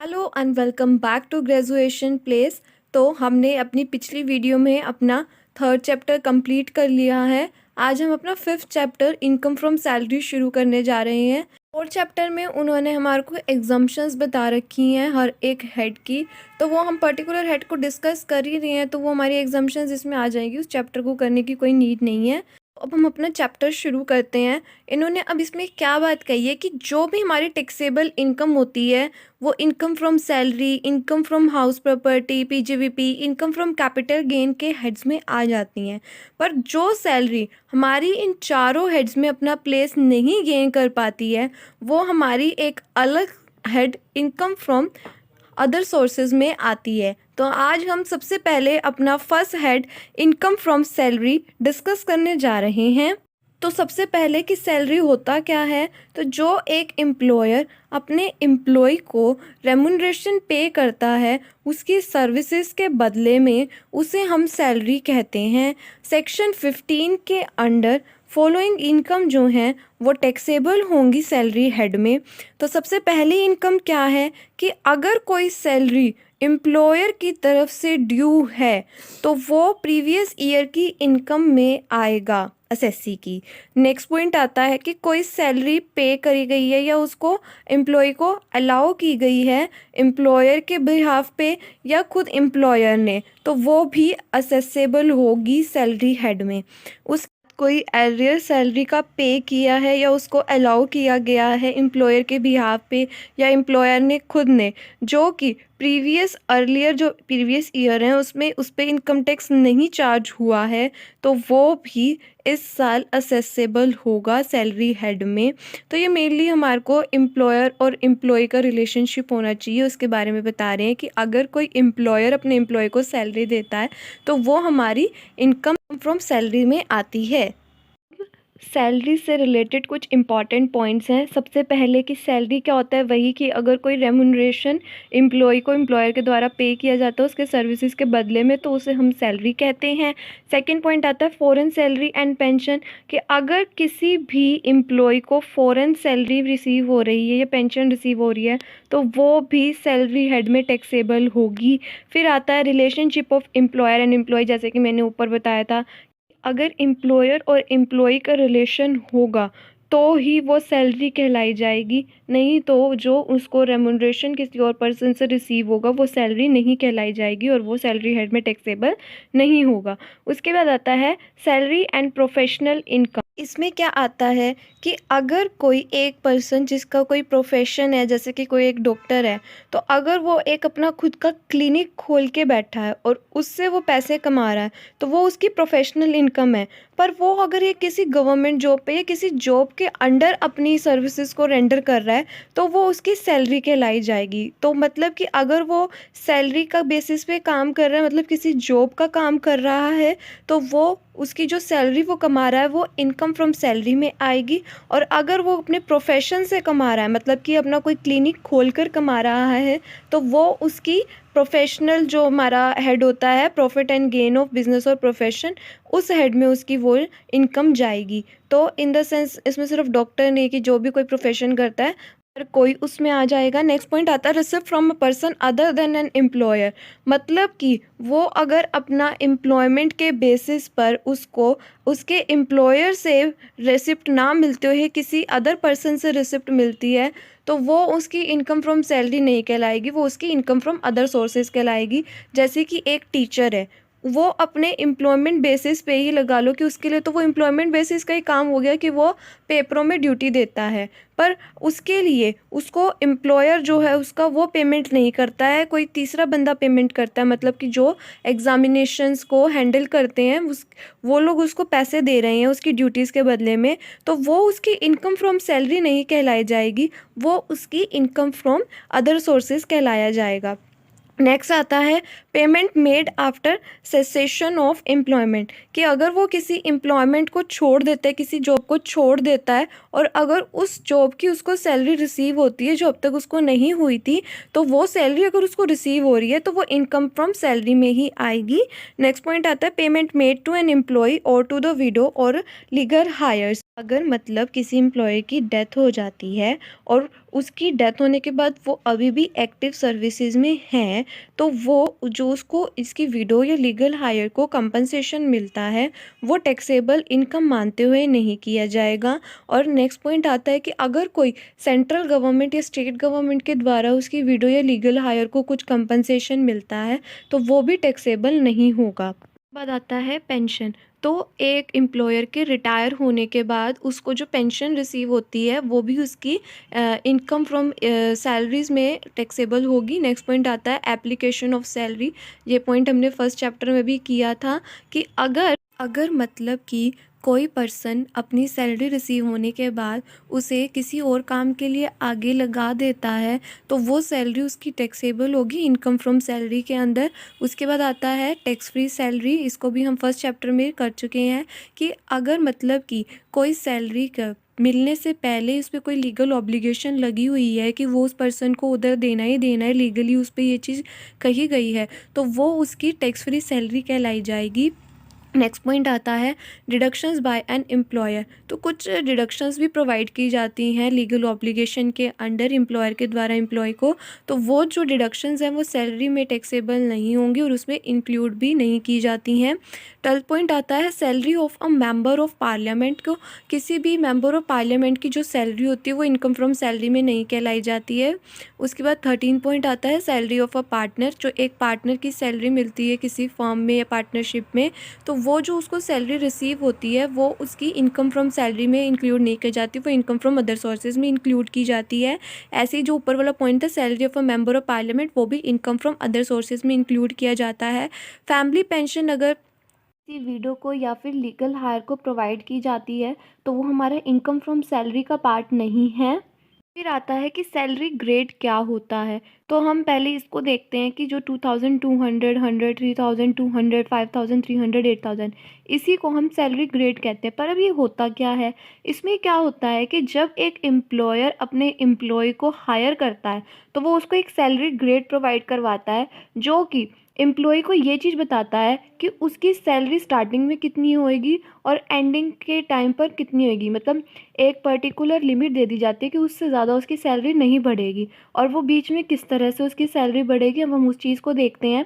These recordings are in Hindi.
Hello and welcome back to graduation place. तो हमने अपनी पिछली वीडियो में अपना थर्ड चैप्टर कंप्लीट कर लिया है। आज हम अपना fifth chapter income from salary शुरू करने जा रहे हैं। फोर्थ चैप्टर में उन्होंने हमारे को एग्जम्पशंस बता रखी हैं हर एक हेड की, तो वो हम पर्टिकुलर हेड को डिस्कस कर ही रहे हैं, तो वो हमारी एग्जम्पशंस इसमें आ जाएगी। उस चैप्टर को करने की कोई नीड नहीं है। अब हम अपना चैप्टर शुरू करते हैं। इन्होंने अब इसमें क्या बात कही है कि जो भी हमारी टैक्सेबल इनकम होती है वो income from salary, income from house property, PGBP, income from capital gain के हेड्स में आ जाती हैं। पर जो सैलरी हमारी इन चारों हेड्स में अपना प्लेस नहीं गेन कर पाती है वो हमारी एक अलग head income from other sources में आती है। तो आज हम सबसे पहले अपना first head income from salary discuss करने जा रहे हैं। तो सबसे पहले कि सैलरी होता क्या है, तो जो एक एम्प्लॉयर अपने एम्प्लॉय को रेमुनरेशन पे करता है उसकी सर्विसेज के बदले में, उसे हम सैलरी कहते हैं। सेक्शन 15 के अंडर फॉलोइंग इनकम जो हैं वो टैक्सेबल होंगी सैलरी हेड में। तो सबसे पहली इनकम क्या है कि अगर कोई सैलरी एम्प्लॉयर की तरफ से ड्यू है तो वो प्रीवियस ईयर की इनकम में आएगा, एसएससी की। नेक्स्ट पॉइंट आता है कि कोई सैलरी पे करी गई है या उसको एम्प्लॉय को अलाउ की गई है एम्प्लॉयर के बिहाफ पे या खुद एम्प्लॉयर ने, तो वो भी असेसेबल होगी सैलरी हेड में। उस कोई एरियर सैलरी का पे किया है या उसको अलाउ किया गया है एम्प्लॉयर के बिहाफ पे या एम्प्लॉयर ने खुद ने, जो कि अर्लियर जो प्रीवियस ईयर है उसमें उस पर इनकम टैक्स नहीं चार्ज हुआ है, तो वो भी इस साल असेसेबल होगा सैलरी हेड में। तो ये मेनली हमारे को एम्प्लॉयर और एम्प्लॉय का रिलेशनशिप होना चाहिए, उसके बारे में बता रहे हैं कि अगर कोई एम्प्लॉयर अपने एम्प्लॉय को सैलरी देता है तो वो हमारी इनकम फ्रॉम सैलरी में आती है। सैलरी से रिलेटेड कुछ इंपॉर्टेंट पॉइंट्स हैं। सबसे पहले कि सैलरी क्या होता है, वही कि अगर कोई रेमुनरेशन एम्प्लॉय को एम्प्लॉयर के द्वारा पे किया जाता है उसके सर्विसेज के बदले में, तो उसे हम सैलरी कहते हैं। सेकंड पॉइंट आता है फॉरेन सैलरी एंड पेंशन, कि अगर किसी भी एम्प्लॉय को फॉरेन सैलरी रिसीव हो रही है या पेंशन रिसीव हो रही है तो वो भी सैलरी हेड में टैक्सेबल होगी। फिर आता है relationship of employer and employee, जैसे कि मैंने ऊपर बताया था, अगर एम्प्लॉयर और एम्प्लॉय का रिलेशन होगा तो ही वो सैलरी कहलाई जाएगी, नहीं तो जो उसको रेमुनरेशन किसी और पर्सन से रिसीव होगा वो सैलरी नहीं कहलाई जाएगी और वो सैलरी हेड में टैक्सेबल नहीं होगा। उसके बाद आता है सैलरी एंड प्रोफेशनल इनकम। इसमें क्या आता है कि अगर कोई एक पर्सन जिसका कोई प्रोफेशन है, जैसे कि कोई एक डॉक्टर है, तो अगर वो एक अपना खुद का क्लिनिक खोल के बैठा है और उससे वो पैसे कमा रहा है तो वो उसकी प्रोफेशनल इनकम है। पर वो अगर ये किसी गवर्नमेंट जॉब पे या किसी जॉब के अंडर अपनी सर्विसेज को रेंडर कर रहा है तो वो उसकी सैलरी कहलाई जाएगी। तो मतलब कि अगर वो सैलरी का बेसिस पे काम कर रहा है, मतलब किसी जॉब का काम कर रहा है, तो वो उसकी जो सैलरी वो कमा रहा है वो इनकम फ्रॉम सैलरी में आएगी। और अगर वो अपने प्रोफेशन से कमा रहा है, मतलब कि अपना कोई क्लिनिक खोल कर कमा रहा है, तो वो उसकी प्रोफेशनल जो हमारा हेड होता है profit and gain of business और प्रोफेशन, उस हेड में उसकी वो इनकम जाएगी। तो इन द सेंस इसमें सिर्फ डॉक्टर नहीं कि जो भी कोई प्रोफेशन करता है हर कोई उसमें आ जाएगा। नेक्स्ट पॉइंट आता है receipt from a person other than an employer, मतलब कि वो अगर अपना एम्प्लॉयमेंट के बेसिस पर उसको उसके एम्प्लॉयर से रिसिप्ट ना मिलते हुए किसी अदर पर्सन से रिसिप्ट मिलती है तो वो उसकी इनकम फ्रॉम सैलरी नहीं कहलाएगी, वो उसकी इनकम फ्रॉम अदर सोर्सेज कहलाएगी। जैसे कि एक टीचर है, वो अपने एम्प्लॉयमेंट बेसिस पे ही लगा लो कि उसके लिए तो वो एम्प्लॉयमेंट बेसिस का ही काम हो गया कि वो पेपरों में ड्यूटी देता है, पर उसके लिए उसको एम्प्लॉयर जो है उसका वो पेमेंट नहीं करता है, कोई तीसरा बंदा पेमेंट करता है। मतलब कि जो एग्जामिनेशंस को हैंडल करते हैं वो लोग उसको पैसे दे रहे हैं उसकी ड्यूटीज़ के बदले में, तो वो उसकी इनकम फ्रॉम सैलरी नहीं कहलाई जाएगी, वो उसकी इनकम फ्रॉम अदर सोर्सेज कहलाया जाएगा। नेक्स्ट आता है payment made after cessation of employment, कि अगर वो किसी एम्प्लॉयमेंट को छोड़ देता है, किसी जॉब को छोड़ देता है और अगर उस जॉब की उसको सैलरी रिसीव होती है जो अब तक उसको नहीं हुई थी, तो वो सैलरी अगर उसको रिसीव हो रही है तो वो इनकम फ्रॉम सैलरी में ही आएगी। नेक्स्ट पॉइंट आता है payment made to an employee और टू द विडो और लीगल हायर्स, अगर मतलब किसी एम्प्लॉय की डेथ हो जाती है और उसकी डेथ होने के बाद वो अभी भी एक्टिव सर्विसेज में है, तो वो जो उसको इसकी विडो या लीगल हायर को कंपनसेशन मिलता है वो टैक्सेबल इनकम मानते हुए नहीं किया जाएगा। और नेक्स्ट पॉइंट आता है कि अगर कोई सेंट्रल गवर्नमेंट या स्टेट गवर्नमेंट के द्वारा उसकी विडो या लीगल हायर को कुछ कंपनसेशन मिलता है तो वो भी टैक्सेबल नहीं होगा। बाद आता है पेंशन। तो एक एम्प्लॉयर के रिटायर होने के बाद उसको जो पेंशन रिसीव होती है वो भी उसकी इनकम फ्रॉम सैलरीज में टैक्सेबल होगी। नेक्स्ट पॉइंट आता है एप्लीकेशन ऑफ सैलरी। ये पॉइंट हमने फर्स्ट चैप्टर में भी किया था कि अगर मतलब कि कोई पर्सन अपनी सैलरी रिसीव होने के बाद उसे किसी और काम के लिए आगे लगा देता है तो वो सैलरी उसकी टैक्सेबल होगी इनकम फ्रॉम सैलरी के अंदर। उसके बाद आता है टैक्स फ्री सैलरी। इसको भी हम फर्स्ट चैप्टर में कर चुके हैं कि अगर मतलब कि कोई सैलरी का मिलने से पहले उस पर कोई लीगल ऑब्लिगेशन लगी हुई है कि वो उस पर्सन को उधर देना ही देना है, लीगली उस पर ये चीज़ कही गई है, तो वो उसकी टैक्स फ्री सैलरी कहलाई जाएगी। नेक्स्ट पॉइंट आता है डिडक्शंस बाय एन एम्प्लॉयर। तो कुछ डिडक्शंस भी प्रोवाइड की जाती हैं लीगल ऑब्लिगेशन के अंडर एम्प्लॉयर के द्वारा एम्प्लॉय को, तो वो जो डिडक्शंस हैं वो सैलरी में टैक्सेबल नहीं होंगी और उसमें इंक्लूड भी नहीं की जाती हैं। 12 पॉइंट आता है salary of a member of parliament को। किसी भी मेंबर ऑफ पार्लियामेंट की जो सैलरी होती है वो इनकम फ्रॉम सैलरी में नहीं कहलाई जाती है। उसके बाद 13 पॉइंट आता है सैलरी ऑफ अ पार्टनर। जो एक पार्टनर की सैलरी मिलती है किसी फर्म में या पार्टनरशिप में, तो वो जो उसको सैलरी रिसीव होती है वो उसकी इनकम फ्रॉम सैलरी में इंक्लूड नहीं की जाती, वो इनकम फ्रॉम अदर सोर्सेज में इंक्लूड की जाती है। ऐसे ही जो ऊपर वाला पॉइंट था salary of a member of parliament, वो भी इनकम फ्रॉम अदर सोर्सेज में इंक्लूड किया जाता है। फैमिली पेंशन अगर किसी विडो को या फिर लीगल हायर को प्रोवाइड की जाती है तो वो हमारे इनकम फ्रॉम सैलरी का पार्ट नहीं है। फिर आता है कि सैलरी ग्रेड क्या होता है। तो हम पहले इसको देखते हैं कि जो 2200, 100, 3200, 5300, 8000, इसी को हम सैलरी ग्रेड कहते हैं। पर अब ये होता क्या है, इसमें क्या होता है कि जब एक एम्प्लॉयर अपने एम्प्लॉय को हायर करता है तो वो उसको एक सैलरी ग्रेड प्रोवाइड करवाता है जो कि एम्प्लॉय को ये चीज़ बताता है कि उसकी सैलरी स्टार्टिंग में कितनी होएगी और एंडिंग के टाइम पर कितनी होएगी। मतलब एक पर्टिकुलर लिमिट दे दी जाती है कि उससे ज़्यादा उसकी सैलरी नहीं बढ़ेगी, और वो बीच में किस तरह से उसकी सैलरी बढ़ेगी अब हम उस चीज़ को देखते हैं।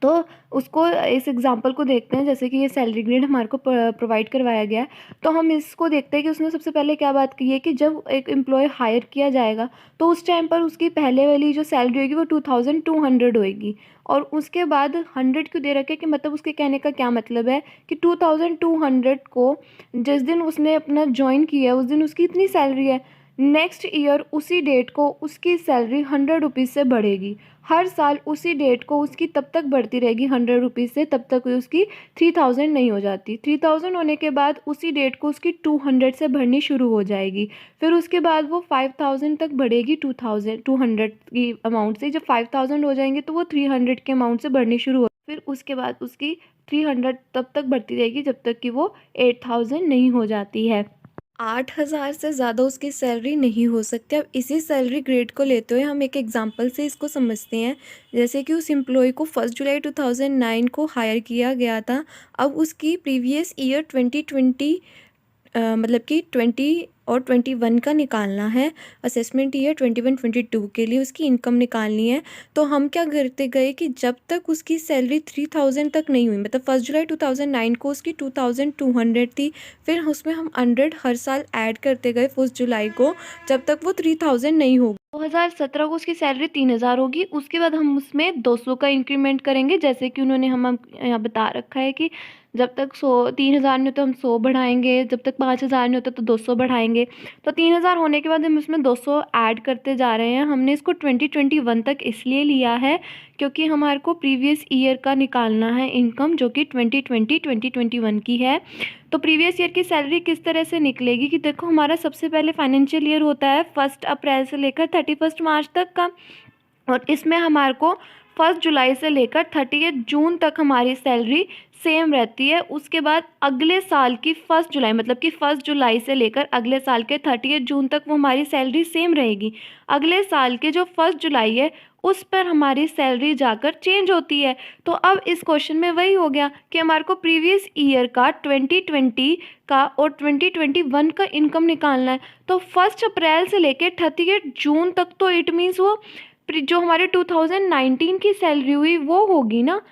तो उसको इस एग्जांपल को देखते हैं, जैसे कि ये सैलरी ग्रेड हमारे को प्रोवाइड करवाया गया है। तो हम इसको देखते हैं कि उसने सबसे पहले क्या बात की है कि जब एक एम्प्लॉय हायर किया जाएगा तो उस टाइम पर उसकी पहले वाली जो सैलरी होगी वो 2200 होएगी। और उसके बाद 100 क्यों दे रखे हैं कि मतलब उसके कहने का क्या मतलब है कि 2200 को जिस दिन उसने अपना ज्वाइन किया उस दिन उसकी इतनी सैलरी है, नेक्स्ट ईयर उसी डेट को उसकी सैलरी 100 रुपीज़ से बढ़ेगी। हर साल उसी डेट को उसकी तब तक बढ़ती रहेगी 100 रुपीज़ से, तब तक उसकी 3000 नहीं हो जाती। 3000 होने के बाद उसी डेट को उसकी 200 से बढ़नी शुरू हो जाएगी। फिर उसके बाद वो 5000 तक बढ़ेगी 200 की अमाउंट से। जब 5000 हो जाएंगे तो वो 300 के अमाउंट से बढ़नी शुरू हो, फिर उसके बाद उसकी 300 तब तक बढ़ती रहेगी जब तक कि वो 8000 नहीं हो जाती है। 8000 से ज़्यादा उसकी सैलरी नहीं हो सकती। अब इसी सैलरी ग्रेड को लेते हुए हम एक एग्जांपल से इसको समझते हैं। जैसे कि उस एम्प्लॉय को 1 जुलाई 2009 को हायर किया गया था। अब उसकी प्रीवियस ईयर 2020 मतलब कि 20 और 21 का निकालना है। असेसमेंट ईयर 21-22 के लिए उसकी इनकम निकालनी है। तो हम क्या करते गए कि जब तक उसकी सैलरी 3000 तक नहीं हुई, मतलब 1 जुलाई 2009 को उसकी 2200 थी, फिर उसमें हम 100 हर साल ऐड करते गए 1 जुलाई को, जब तक वो 3000 नहीं होगी। 2017 को उसकी सैलरी 3000 होगी। उसके बाद हम उसमें 200 का इंक्रीमेंट करेंगे, जैसे कि उन्होंने हम यहाँ बता रखा है कि जब तक 3000 नहीं होता हम 100 बढ़ाएंगे, जब तक 5000 नहीं होता तो 200 बढ़ाएंगे। तो 3000 होने के बाद हम इसमें 200 ऐड करते जा रहे हैं। हमने इसको 2021 तक इसलिए लिया है क्योंकि हमारे को प्रीवियस ईयर का निकालना है इनकम, जो कि 2020-2021 की है। तो प्रीवियस ईयर की सैलरी किस तरह से निकलेगी कि देखो, हमारा सबसे पहले फाइनेंशियल ईयर होता है 1 अप्रैल से लेकर 31 मार्च तक का, और इसमें हमारे को 1 जुलाई से लेकर 30 जून तक हमारी सैलरी सेम रहती है। उसके बाद अगले साल की 1 जुलाई, मतलब कि 1 जुलाई से लेकर अगले साल के 30 जून तक वो हमारी सैलरी सेम रहेगी। अगले साल के जो 1 जुलाई है उस पर हमारी सैलरी जाकर चेंज होती है। तो अब इस क्वेश्चन में वही हो गया कि हमारे को प्रीवियस ईयर का 2020 का और 2021 का इनकम निकालना है। तो 1 अप्रैल से लेके 30 जून तक, तो इट मीन्स वो जो हमारे 2019 की सैलरी हुई वो होगी ना।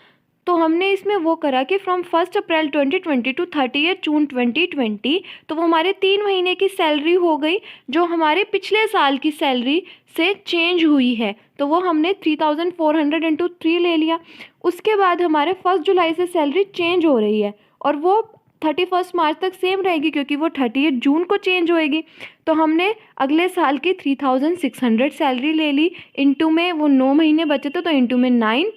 तो हमने इसमें वो करा कि फ्रॉम 1 अप्रैल 2020 टू 30 जून 2020, तो वो हमारे 3 महीने की सैलरी हो गई जो हमारे पिछले साल की सैलरी से चेंज हुई है। तो वो हमने 3400 इंटू 3 ले लिया। उसके बाद हमारे 1 जुलाई से सैलरी चेंज हो रही है और वो 31 मार्च तक सेम रहेगी क्योंकि वो 30 जून को चेंज होएगी। तो हमने अगले साल की 3600 सैलरी ले ली, इंटू में वो 9 महीने बचे थे तो इंटू में 9,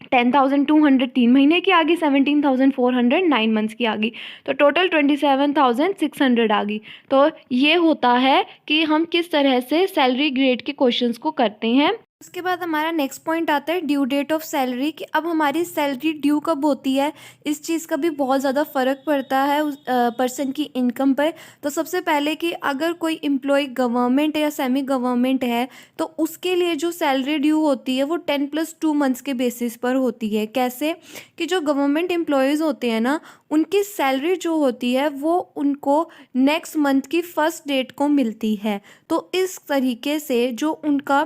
10,200 3 महीने की आ गई, 17,400 9 मंथ्स की आ गई, तो टोटल 27,600 आ गई। तो ये होता है कि हम किस तरह से सैलरी ग्रेड के क्वेश्चंस को करते हैं। उसके बाद हमारा नेक्स्ट पॉइंट आता है ड्यू डेट ऑफ सैलरी, कि अब हमारी सैलरी ड्यू कब होती है। इस चीज़ का भी बहुत ज़्यादा फ़र्क पड़ता है उस पर्सन की इनकम पर। तो सबसे पहले कि अगर कोई एम्प्लॉय गवर्नमेंट या सेमी गवर्नमेंट है तो उसके लिए जो सैलरी ड्यू होती है वो 10+2 मंथ्स के बेसिस पर होती है। कैसे कि जो गवर्नमेंट एम्प्लॉयज़ होते हैं ना, उनकी सैलरी जो होती है वो उनको नेक्स्ट मंथ की 1st डेट को मिलती है। तो इस तरीके से जो उनका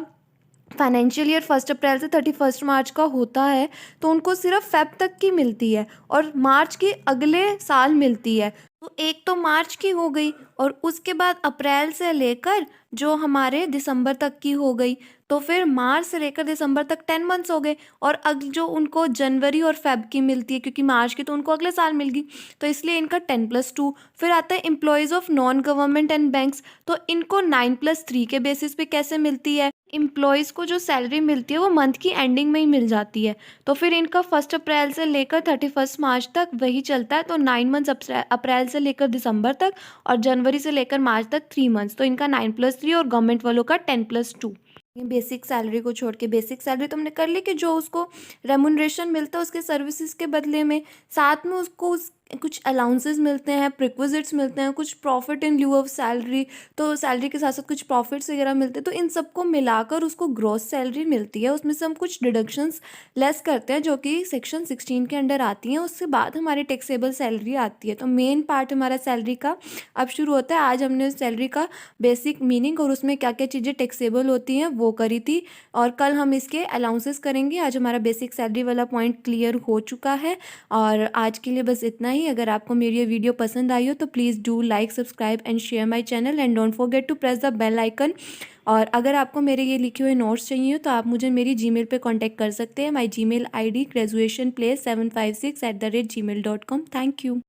फाइनेंशियल ईयर 1 अप्रैल से 31 मार्च का होता है तो उनको सिर्फ फेब तक की मिलती है और मार्च की अगले साल मिलती है। तो एक तो मार्च की हो गई और उसके बाद अप्रैल से लेकर जो हमारे दिसंबर तक की हो गई। तो फिर मार्च से लेकर दिसंबर तक 10 मंथ्स हो गए और जो उनको जनवरी और फेब की मिलती है क्योंकि मार्च की तो उनको अगले साल मिल गई, तो इसलिए इनका 10+2। फिर आता है employees of non government and banks, तो इनको 9+3 के बेसिस पे कैसे मिलती है। एम्प्लॉयज़ को जो सैलरी मिलती है वो मंथ की एंडिंग में ही मिल जाती है। तो फिर इनका 1 अप्रैल से लेकर 31 मार्च तक वही चलता है। तो 9 मंथ्स अप्रैल से लेकर दिसंबर तक और जनवरी से लेकर मार्च तक 3 मंथ्स। तो इनका 9+3 और गवर्नमेंट वालों का 10+2। बेसिक सैलरी को छोड़ के, बेसिक सैलरी तो हमने कर ली कि जो उसको रेमुनरेशन मिलता है उसके सर्विसेज के बदले में, साथ में उसको कुछ अलाउंसेस मिलते हैं, प्रिक्विजिट्स मिलते हैं, कुछ profit in lieu of salary, तो सैलरी के साथ साथ कुछ प्रॉफिट्स वगैरह मिलते हैं। तो इन सबको मिलाकर उसको ग्रॉस सैलरी मिलती है। उसमें से हम कुछ डिडक्शंस लेस करते हैं जो कि सेक्शन 16 के अंडर आती हैं। उसके बाद हमारी टैक्सेबल सैलरी आती है। तो मेन पार्ट हमारा सैलरी का अब शुरू होता है। आज हमने सैलरी का बेसिक मीनिंग और उसमें क्या क्या चीज़ें टैक्सेबल होती हैं वो करी थी और कल हम इसके अलाउंसेस करेंगे। आज हमारा बेसिक सैलरी वाला पॉइंट क्लियर हो चुका है और आज के लिए बस इतना ही। अगर आपको मेरी ये वीडियो पसंद आई हो तो please do like, subscribe and share my channel and don't forget to press the bell icon. और अगर आपको मेरे ये लिखे हुए नोट्स चाहिए तो आप मुझे मेरी जीमेल पे कांटेक्ट कर सकते हैं। My Gmail ID graduationplace756@gmail.com। Thank you.